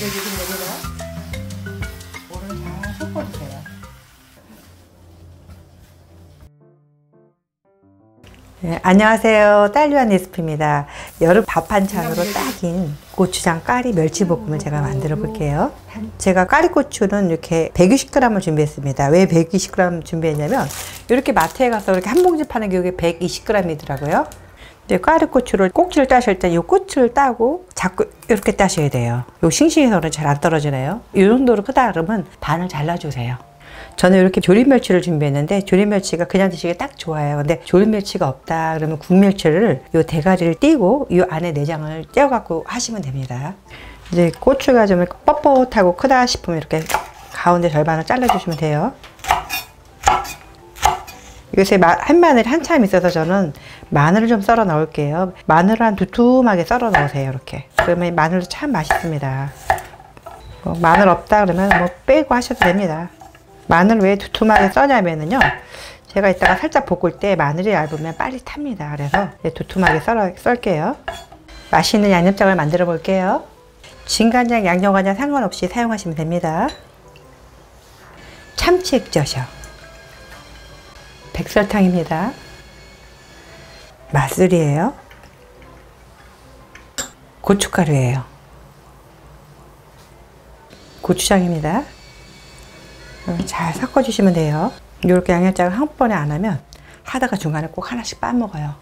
주시면 됩니다. 물을 잘 섞어주세요. 네, 안녕하세요. 딸류한 레시피입니다. 여름 밥 반찬으로 딱인 고추장 까리 멸치볶음을 제가 만들어 볼게요. 제가 까리고추는 이렇게 120g을 준비했습니다. 왜 120g 준비했냐면 이렇게 마트에 가서 이렇게 한 봉지 파는 게 이게 120g이더라고요. 까리고추를 꼭지를 따실 때 이 끝을 따고 자꾸 이렇게 따셔야 돼요. 요 싱싱해서는 잘 안 떨어지네요. 이 정도로 크다 그러면 반을 잘라주세요. 저는 이렇게 조림멸치를 준비했는데 조림멸치가 그냥 드시기 딱 좋아요. 근데 조림멸치가 없다 그러면 국멸치를 요 대가리를 띄고 요 안에 내장을 떼어 갖고 하시면 됩니다. 이제 고추가 좀 뻣뻣하고 크다 싶으면 이렇게 가운데 절반을 잘라 주시면 돼요. 요새 햇마늘이 한참 있어서 저는 마늘을 좀 썰어 넣을게요. 마늘을 한 두툼하게 썰어 넣으세요. 이렇게. 그러면 마늘도 참 맛있습니다. 마늘 없다 그러면 뭐 빼고 하셔도 됩니다. 마늘 왜 두툼하게 써냐면요, 제가 이따가 살짝 볶을 때 마늘이 얇으면 빨리 탑니다. 그래서 두툼하게 썰게요. 맛있는 양념장을 만들어 볼게요. 진간장, 양념간장 상관없이 사용하시면 됩니다. 참치 액젓이요, 백설탕입니다. 맛술이에요. 고춧가루예요. 고추장입니다. 잘 섞어주시면 돼요. 이렇게 양념장을 한번에 안 하면 하다가 중간에 꼭 하나씩 빠먹어요.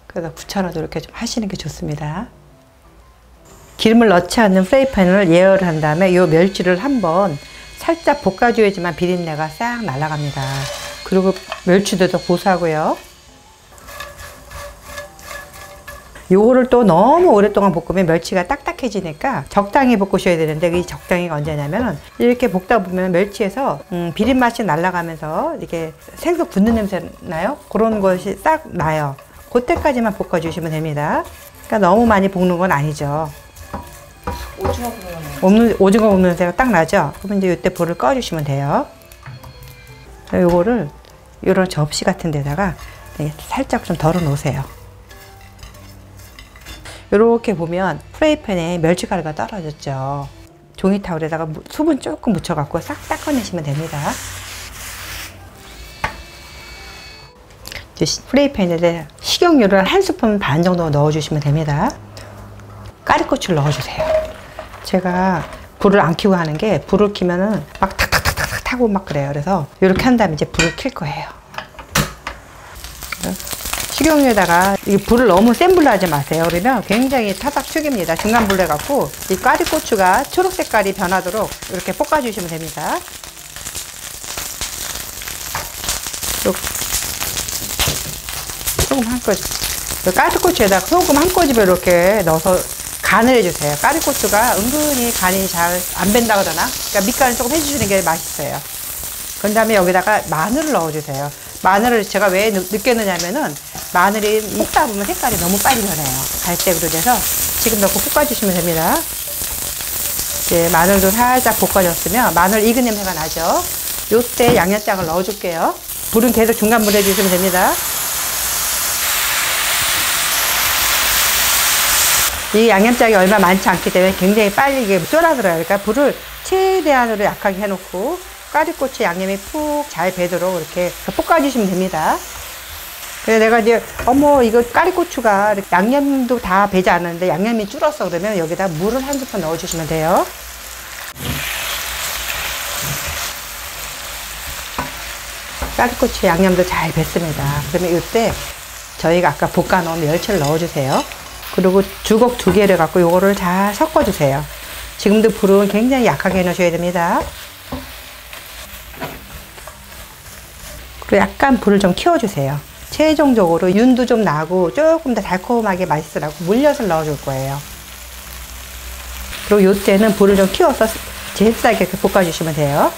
그래서 부쳐라도 이렇게 좀 하시는 게 좋습니다. 기름을 넣지 않는 프라이팬을 예열을 한 다음에 이 멸치를 한번 살짝 볶아줘야지만 비린내가 싹 날아갑니다. 그리고 멸치도 더 고소하고요. 요거를 또 너무 오랫동안 볶으면 멸치가 딱딱해지니까 적당히 볶으셔야 되는데, 이 적당히가 언제냐면 이렇게 볶다 보면 멸치에서 비린 맛이 날아가면서 이렇게 생선 굽는 냄새 나요? 그런 것이 싹 나요. 그때까지만 볶아주시면 됩니다. 그러니까 너무 많이 볶는 건 아니죠. 오징어 볶는 냄새가 딱 나죠? 그러면 이제 이때 불을 꺼주시면 돼요. 요거를 이런 접시 같은 데다가 살짝 좀 덜어 놓으세요. 이렇게 보면 프라이팬에 멸치가루가 떨어졌죠. 종이타올에다가 수분 조금 묻혀 갖고 싹 닦아내시면 됩니다. 프라이팬에 식용유를 한 스푼 반 정도 넣어주시면 됩니다. 까리고추를 넣어주세요. 제가 불을 안 켜고 하는 게, 불을 켜면은 막 탁탁탁탁 타고 막 그래요. 그래서 이렇게 한 다음에 이제 불을 켤 거예요. 식용유에다가 이 불을 너무 센 불로 하지 마세요. 그러면 굉장히 타닥 튀깁니다. 중간 불로 해갖고 이 까리고추가 초록 색깔이 변하도록 이렇게 볶아주시면 됩니다. 소금 한 꼬집, 까리고추에다가 소금 한 꼬집을 이렇게 넣어서 간을 해주세요. 까리고추가 은근히 간이 잘 안 밴다 그러나, 그러니까 밑간을 조금 해주시는 게 맛있어요. 그 다음에 여기다가 마늘을 넣어주세요. 마늘을 제가 왜 늦게 넣냐면은 마늘이 볶다 보면 색깔이 너무 빨리 변해요. 갈색으로 돼서 지금 넣고 볶아주시면 됩니다. 이제 마늘도 살짝 볶아줬으면 마늘 익은 냄새가 나죠. 요때 양념장을 넣어줄게요. 불은 계속 중간 불 해주시면 됩니다. 이 양념장이 얼마 많지 않기 때문에 굉장히 빨리 이게 쫄아들어요. 그러니까 불을 최대한으로 약하게 해놓고 까리고추 양념이 푹 잘 배도록 이렇게 볶아주시면 됩니다. 그래서 내가 이제 어머 이거 까리고추가 양념도 다 배지 않았는데 양념이 줄었어 그러면 여기다 물을 한 스푼 넣어주시면 돼요. 까리고추 양념도 잘 뱄습니다. 그러면 이때 저희가 아까 볶아 놓은 멸치를 넣어주세요. 그리고 주걱 2개를 갖고 요거를 잘 섞어주세요. 지금도 불은 굉장히 약하게 해놓으셔야 됩니다. 그리고 약간 불을 좀 키워주세요. 최종적으로 윤도 좀 나고 조금 더 달콤하게 맛있으라고 물엿을 넣어줄 거예요. 그리고 요때는 불을 좀 키워서 잽싸게 이렇게 볶아주시면 돼요.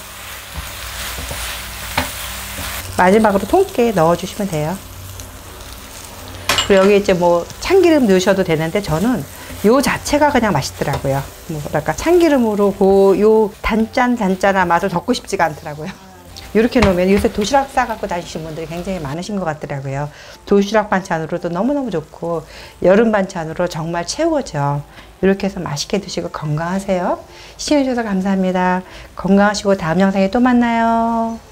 마지막으로 통깨 넣어주시면 돼요. 그리고 여기 이제 뭐 참기름 넣으셔도 되는데 저는 요 자체가 그냥 맛있더라고요. 뭐랄까 참기름으로 요 단짠한 맛을 덮고 싶지가 않더라고요. 이렇게 놓으면 요새 도시락 싸갖고 다니시는 분들이 굉장히 많으신 것 같더라고요. 도시락 반찬으로도 너무너무 좋고 여름 반찬으로 정말 최고죠. 이렇게 해서 맛있게 드시고 건강하세요. 시청해주셔서 감사합니다. 건강하시고 다음 영상에 또 만나요.